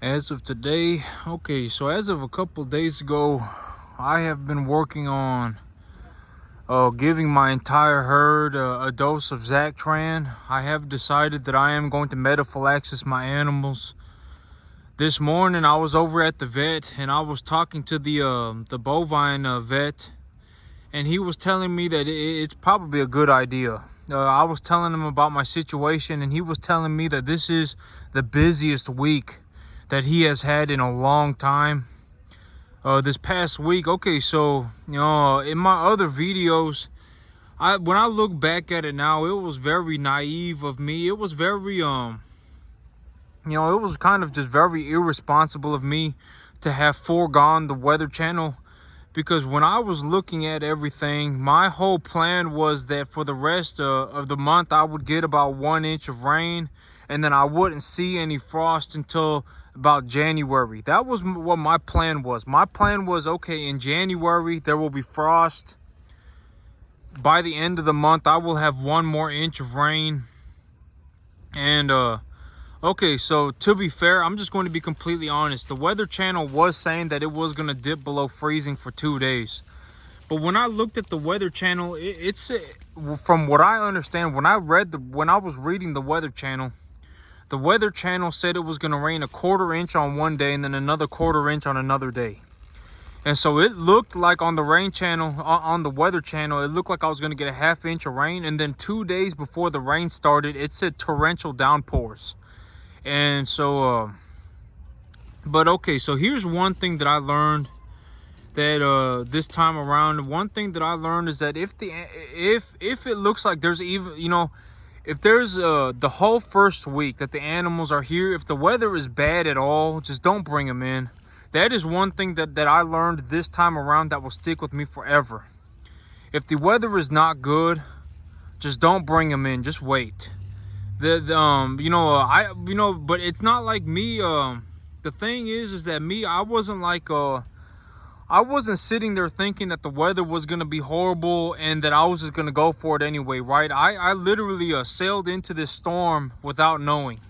As of today, okay, so as of a couple days ago, I have been working on giving my entire herd a dose of Zactran. I have decided that I am going to metaphylaxis my animals. This morning I was over at the vet and I was talking to the bovine vet, and he was telling me that it's probably a good idea. I was telling him about my situation, and he was telling me that this is the busiest week that he has had in a long time. This past week, okay, so in my other videos, when I look back at it now, it was very naive of me. It was very it was kind of just very irresponsible of me to have foregone the Weather Channel, because when I was looking at everything, my whole plan was that for the rest of the month I would get about 1 inch of rain, and then I wouldn't see any frost until about January. That was what my plan was. My plan was, okay, in January there will be frost. By the end of the month I will have 1 more inch of rain. And okay, so to be fair, I'm just going to be completely honest. The Weather Channel was saying that it was going to dip below freezing for 2 days. But when I looked at the Weather Channel, it's from what I understand, when I was reading the Weather Channel, the Weather Channel said it was going to rain a 1/4 inch on one day and then another 1/4 inch on another day. And so it looked like on the rain channel, on the Weather Channel, it looked like I was going to get a 1/2 inch of rain. And then 2 days before the rain started, it said torrential downpours. And so, but okay, so here's one thing that I learned that this time around. One thing that I learned is that if it looks like there's even, if there's the whole first week that the animals are here, if the weather is bad at all, just don't bring them in. That is one thing that I learned this time around that will stick with me forever. If the weather is not good, just don't bring them in. Just wait. But it's not like me. The thing is that me, I wasn't like I wasn't sitting there thinking that the weather was going to be horrible and that I was just going to go for it anyway, right? I literally sailed into this storm without knowing.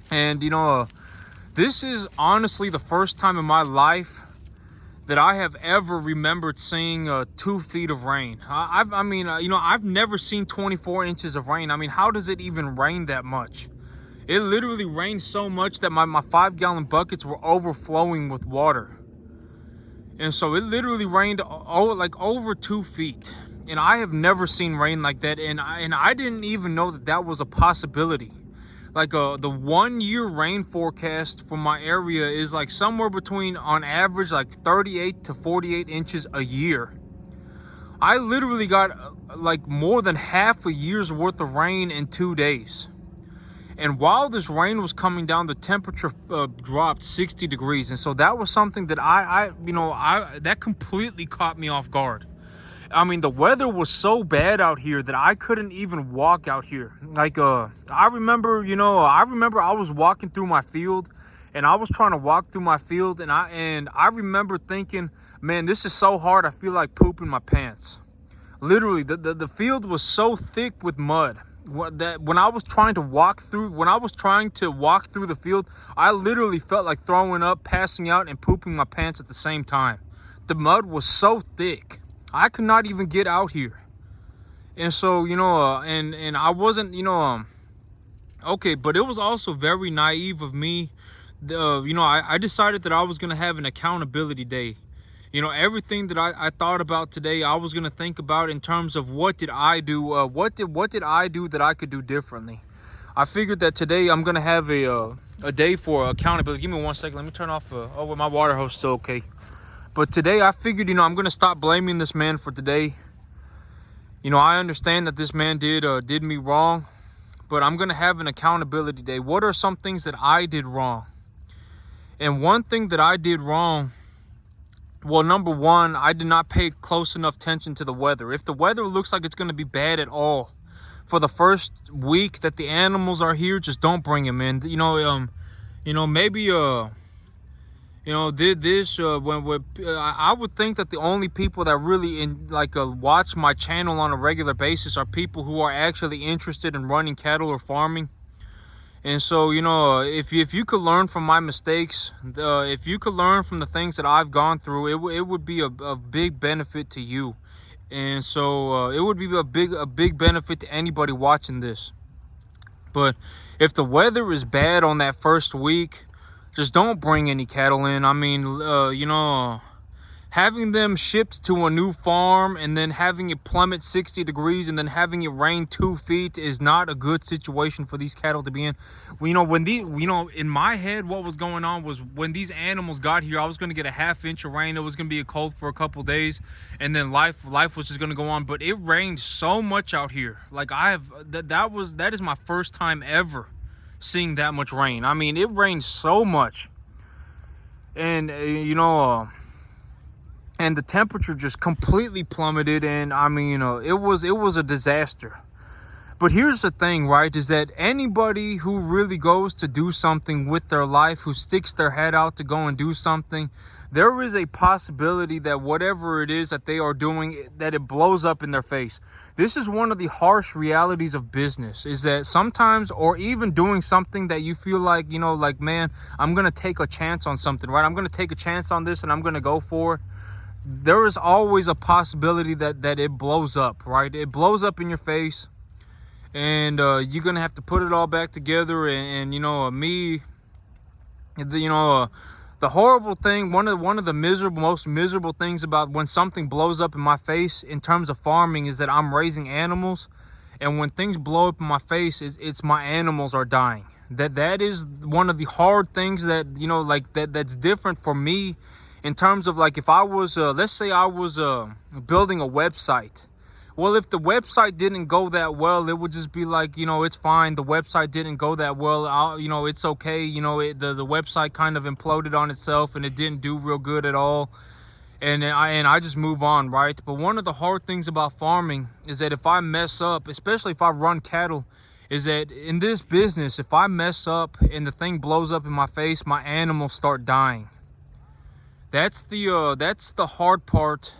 And, this is honestly the first time in my life that I have ever remembered seeing 2 feet of rain. I've never seen 24 inches of rain. I mean, how does it even rain that much? It literally rained so much that my 5-gallon buckets were overflowing with water. And so it literally rained like over 2 feet. And I have never seen rain like that. And I didn't even know that was a possibility. Like the 1 year rain forecast for my area is like somewhere between, on average, like 38 to 48 inches a year. I literally got like more than half a year's worth of rain in 2 days. And while this rain was coming down, the temperature dropped 60 degrees. And so that was something that that completely caught me off guard. I mean, the weather was so bad out here that I couldn't even walk out here. Like, I remember I was walking through my field, and I was trying to walk through my field, and I remember thinking, man, this is so hard, I feel like pooping my pants. Literally, the field was so thick with mud that when I was trying to walk through the field, I literally felt like throwing up, passing out, and pooping my pants at the same time. The mud was so thick, I could not even get out here. And so, and I wasn't, okay, but it was also very naive of me. I decided that I was going to have an accountability day. Everything that I thought about today, I was going to think about in terms of what did I do? What did I do that I could do differently? I figured that today I'm going to have a day for accountability. Give me 1 second. Let me turn off. My water hose still okay. But today I figured, I'm going to stop blaming this man for today. I understand that this man did me wrong, but I'm going to have an accountability day. What are some things that I did wrong? And one thing that I did wrong, well, number one, I did not pay close enough attention to the weather. If the weather looks like it's going to be bad at all for the first week that the animals are here, just don't bring them in. Maybe I would think that the only people that really watch my channel on a regular basis are people who are actually interested in running cattle or farming. And so, if you could learn from my mistakes, if you could learn from the things that I've gone through, it would be a big benefit to you. And so it would be a big benefit to anybody watching this. But if the weather is bad on that first week, just don't bring any cattle in. I mean, having them shipped to a new farm and then having it plummet 60 degrees and then having it rain 2 feet is not a good situation for these cattle to be in. In my head, what was going on was when these animals got here, I was going to get a ½ inch of rain. It was going to be a cold for a couple days, and then life was just going to go on. But it rained so much out here. Like that is my first time ever seeing that much rain. I mean, it rained so much, and and the temperature just completely plummeted, and I mean, it was a disaster. But here's the thing, right, is that anybody who really goes to do something with their life, who sticks their head out to go and do something, there is a possibility that whatever it is that they are doing, that it blows up in their face. This is one of the harsh realities of business, is that sometimes, or even doing something that you feel like, like, man, I'm going to take a chance on something, right? I'm going to take a chance on this and I'm going to go for it. There is always a possibility that it blows up, right? It blows up in your face, and you're gonna have to put it all back together. The horrible thing, one of the most miserable things about when something blows up in my face in terms of farming is that I'm raising animals, and when things blow up in my face, it's my animals are dying. That is one of the hard things that that's different for me. In terms of, like, if I was, let's say I was building a website. Well, if the website didn't go that well, it would just be like, it's fine. The website didn't go that well. It's okay. The website kind of imploded on itself and it didn't do real good at all. And I just move on, right? But one of the hard things about farming is that if I mess up, especially if I run cattle, is that in this business, if I mess up and the thing blows up in my face, my animals start dying. That's the hard part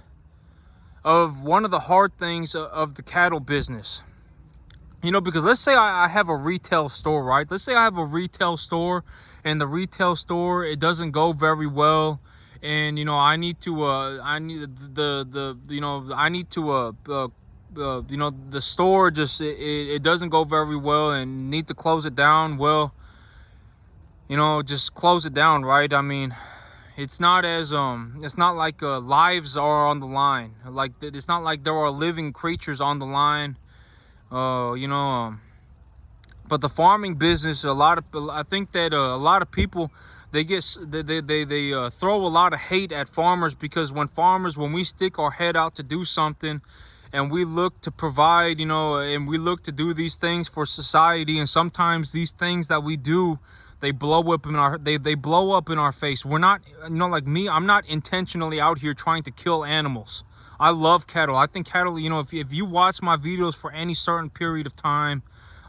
of one of the hard things of the cattle business. Because let's say I have a retail store, right? Let's say I have a retail store, and the retail store, it doesn't go very well, and I need to the store just it doesn't go very well and need to close it down. Well, just close it down, right? I mean, it's not like lives are on the line. Like, it's not like there are living creatures on the line. But the farming business, I think that a lot of people, they throw a lot of hate at farmers, because when we stick our head out to do something and we look to provide, and we look to do these things for society, and sometimes these things that we do, they blow up in our face. We're not, like me, I'm not intentionally out here trying to kill animals. I love cattle. I think cattle, if you watch my videos for any certain period of time,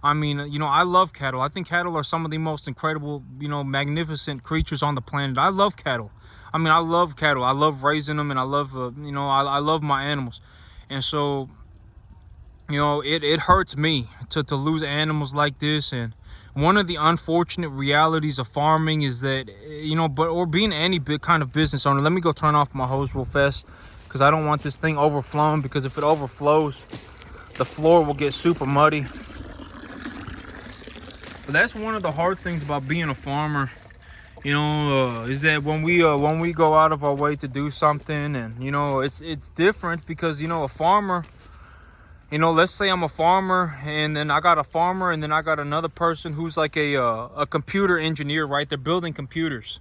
I mean, I love cattle. I think cattle are some of the most incredible, magnificent creatures on the planet. I love cattle. I mean, I love cattle. I love raising them, and I love, I love my animals. And so, it hurts me to lose animals like this. And one of the unfortunate realities of farming is that, or being any big kind of business owner. Let me go turn off my hose real fast, because I don't want this thing overflowing, because if it overflows, the floor will get super muddy. But that's one of the hard things about being a farmer, is that when we go out of our way to do something, and it's different, because a farmer, let's say I'm a farmer, and then I got a farmer, and then I got another person who's like a computer engineer, right? They're building computers.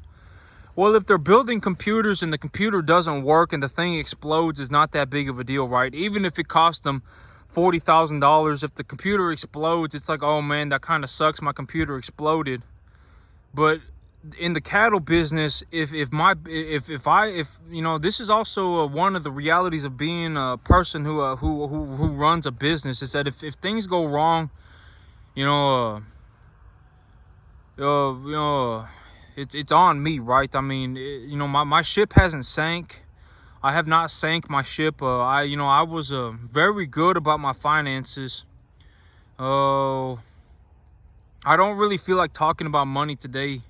Well, if they're building computers and the computer doesn't work and the thing explodes, is not that big of a deal, right? Even if it cost them $40,000, if the computer explodes, it's like, oh man, that kind of sucks, my computer exploded. But in the cattle business, if this is also one of the realities of being a person who runs a business, is that if things go wrong, it's on me, right? I mean, my ship hasn't sank. I have not sank my ship. I was very good about my finances. I don't really feel like talking about money today.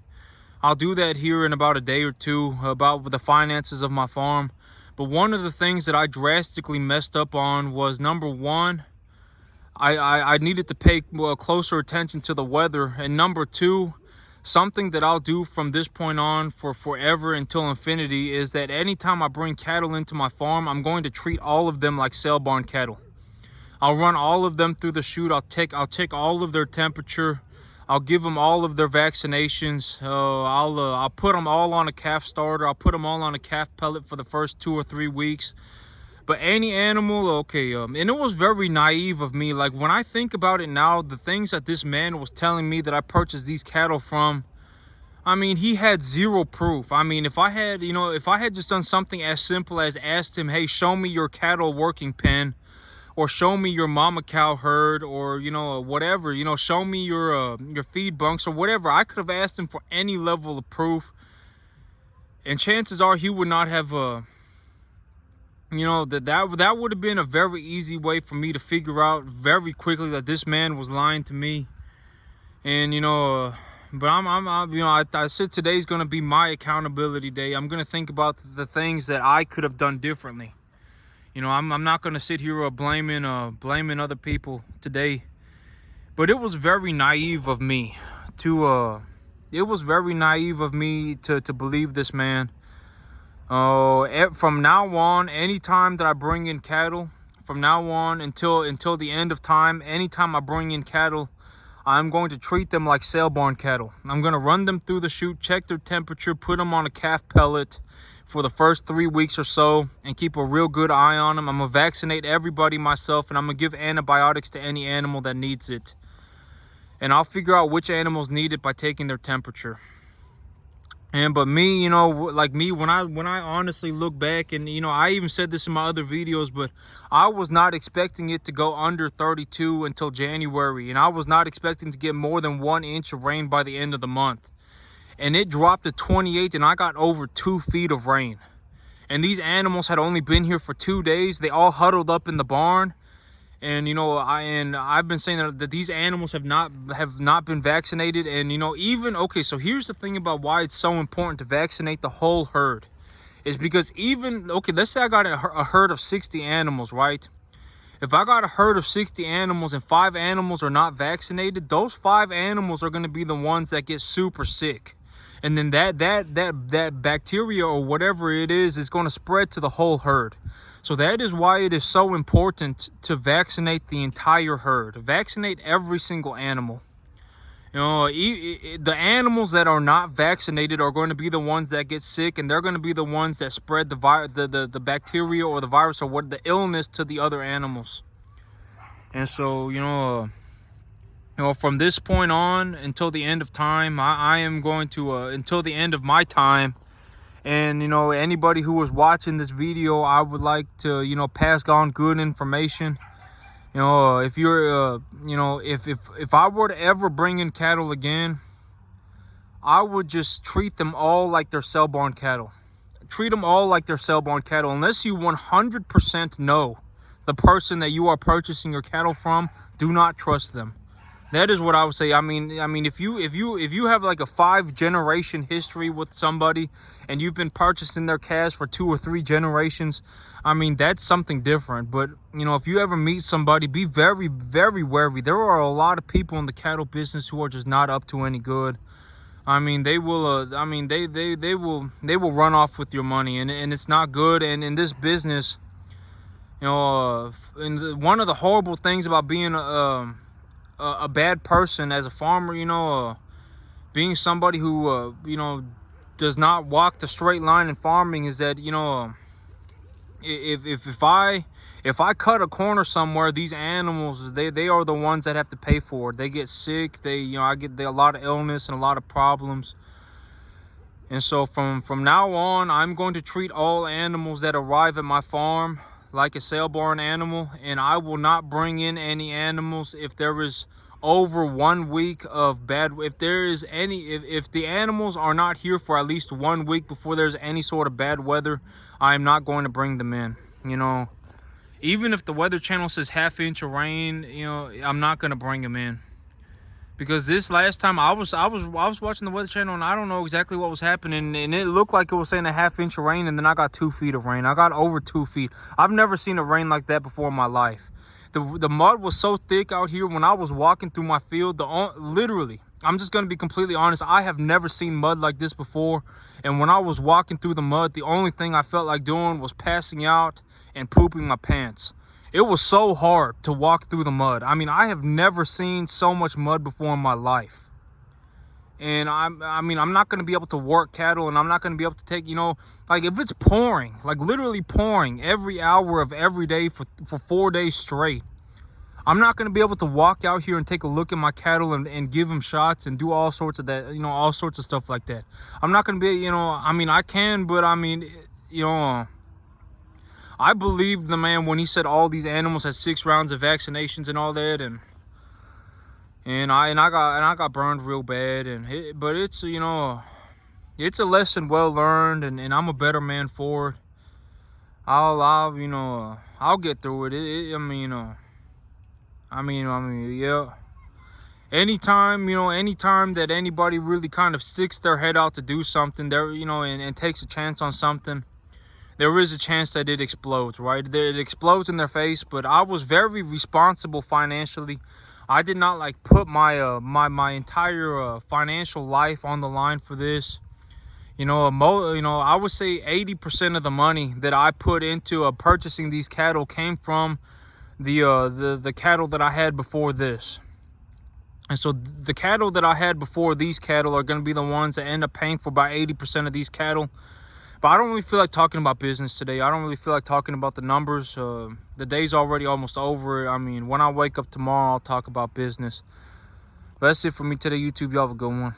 I'll do that here in about a day or two about the finances of my farm. But one of the things that I drastically messed up on was, number one, I needed to pay closer attention to the weather. And number two, something that I'll do from this point on for forever until infinity is that anytime I bring cattle into my farm, I'm going to treat all of them like sale barn cattle. I'll run all of them through the chute. I'll take all of their temperature. I'll give them all of their vaccinations. I'll put them all on a calf starter. I'll put them all on a calf pellet for the first 2 or 3 weeks. But any animal, okay, and it was very naive of me. Like, when I think about it now, the things that this man was telling me that I purchased these cattle from, I mean, he had zero proof. I mean, if I had just done something as simple as asked him, hey, show me your cattle working pen, or show me your mama cow herd, or, whatever, show me your feed bunks or whatever. I could have asked him for any level of proof, and chances are he would not have, that would have been a very easy way for me to figure out very quickly that this man was lying to me. And, but I said today's going to be my accountability day. I'm going to think about the things that I could have done differently. I'm not going to sit here blaming other people today. But it was very naive of me to believe this man. From now on, anytime that I bring in cattle, from now on until the end of time, anytime I bring in cattle, I'm going to treat them like sale barn cattle. I'm going to run them through the chute, check their temperature, put them on a calf pellet for the first 3 weeks or so, and keep a real good eye on them. I'm going to vaccinate everybody myself, and I'm going to give antibiotics to any animal that needs it. And I'll figure out which animals need it by taking their temperature. But me, when I honestly look back, and I even said this in my other videos, but I was not expecting it to go under 32 until January, and I was not expecting to get more than 1 inch of rain by the end of the month. And it dropped to 28, and I got over 2 feet of rain. And these animals had only been here for 2 days. They all huddled up in the barn. And I've been saying that these animals have not been vaccinated. And so here's the thing about why it's so important to vaccinate the whole herd, is because let's say I got a herd of 60 animals, right? If I got a herd of 60 animals and 5 animals are not vaccinated, those 5 animals are going to be the ones that get super sick. And then that bacteria or whatever it is going to spread to the whole herd. So that is why it is so important to vaccinate the entire herd. Vaccinate every single animal. The animals that are not vaccinated are going to be the ones that get sick, and they're going to be the ones that spread the bacteria or the virus or the illness to the other animals. And so, from this point on until the end of time, I am going to, until the end of my time, and anybody who was watching this video, I would like to pass on good information. If you're if I were to ever bring in cattle again, I would just treat them all like they're sale barn cattle. Treat them all like they're sale barn cattle, unless you 100% know the person that you are purchasing your cattle from. Do not trust them. That is what I would say. I mean, if you have like a 5-generation history with somebody, and you've been purchasing their calves for 2 or 3 generations, I mean, that's something different. But if you ever meet somebody, be very, very wary. There are a lot of people in the cattle business who are just not up to any good. I mean, they will. They will run off with your money, and it's not good. And in this business, one of the horrible things about being a bad person as a farmer, being somebody who does not walk the straight line in farming, is that if I cut a corner somewhere, these animals, they are the ones that have to pay for it. They get sick. I get a lot of illness and a lot of problems. And so from now on, I'm going to treat all animals that arrive at my farm like a sale barn animal, and I will not bring in any animals if there is over 1 week of bad. If the animals are not here for at least 1 week before there's any sort of bad weather, I'm not going to bring them in. Even if the Weather Channel says ½ inch of rain, I'm not going to bring them in. Because this last time I was watching the Weather Channel, and I don't know exactly what was happening, and it looked like it was saying a half-inch of rain, and then I got 2 feet of rain. I got over 2 feet. I've never seen it rain like that before in my life. The mud was so thick out here when I was walking through my field. Literally, I'm just gonna be completely honest, I have never seen mud like this before. And when I was walking through the mud, the only thing I felt like doing was passing out and pooping my pants. It was so hard to walk through the mud. I mean, I have never seen so much mud before in my life. And I mean, I'm not going to be able to work cattle, and I'm not going to be able to take, you know, like if it's pouring, like literally pouring every hour of every day for 4 days straight, I'm not going to be able to walk out here and take a look at my cattle and give them shots and do all sorts of that, you know, all sorts of stuff like that. I'm not going to be, you know, I mean, I can, but I mean, you know, I believed the man when he said all these animals had 6 rounds of vaccinations and all that, and I got burned real bad, but it's, you know, it's a lesson well learned, and I'm a better man for it. I'll you know, I'll get through it. I mean, you know, I mean, yeah. Anytime that anybody really kind of sticks their head out to do something, there, you know, and takes a chance on something, there is a chance that it explodes, right? It explodes in their face. But I was very responsible financially. I did not like put my my entire financial life on the line for this. You know, I would say 80% of the money that I put into purchasing these cattle came from the cattle that I had before this. And so the cattle that I had before these cattle are going to be the ones that end up paying for about 80% of these cattle. But I don't really feel like talking about business today. I don't really feel like talking about the numbers. The day's already almost over. I mean, when I wake up tomorrow, I'll talk about business. But that's it for me today, YouTube. Y'all have a good one.